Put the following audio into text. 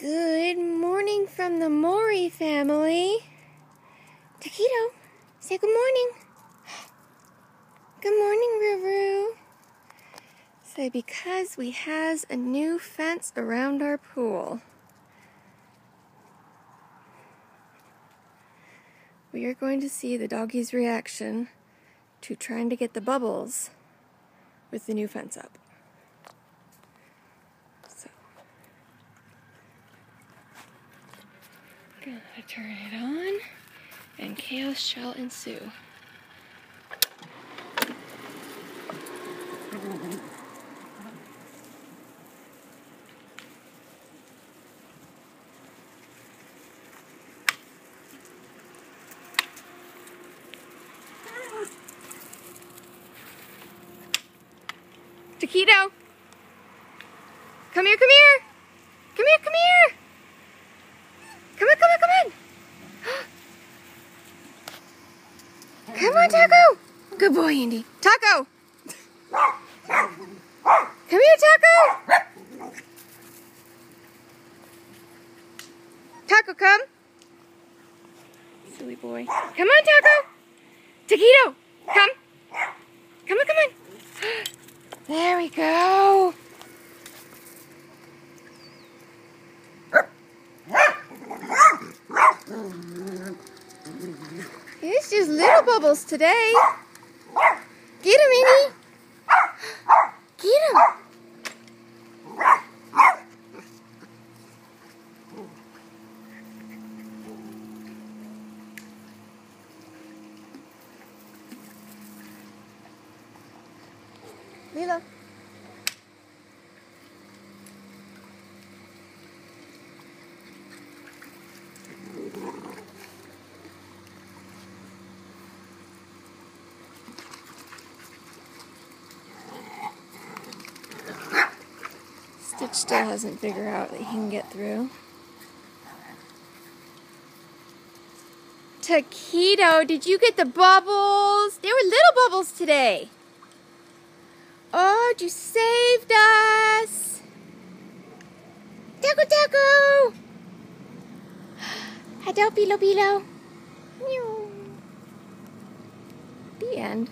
Good morning from the Mori family. Taquito, say good morning. Good morning, Ruru. Say, because we has a new fence around our pool, we are going to see the doggies' reaction to trying to get the bubbles with the new fence up. So, gonna turn it on, and chaos shall ensue. Taquito! Come here, come here! Come here, come here! Come on, come on, come on! Come on, Taco! Good boy, Andy. Taco! Come here, Taco! Taco, come! Silly boy. Come on, Taco! Taquito! Come! Come on, come on! There we go! It's just little bubbles today. Get him, Innie! Get him! Lila. Stitch still hasn't figured out that he can get through. Taquito, did you get the bubbles? They were little bubbles today. Oh, you saved us. Taco, Taco. Hello, Bilo, Bilo. The end.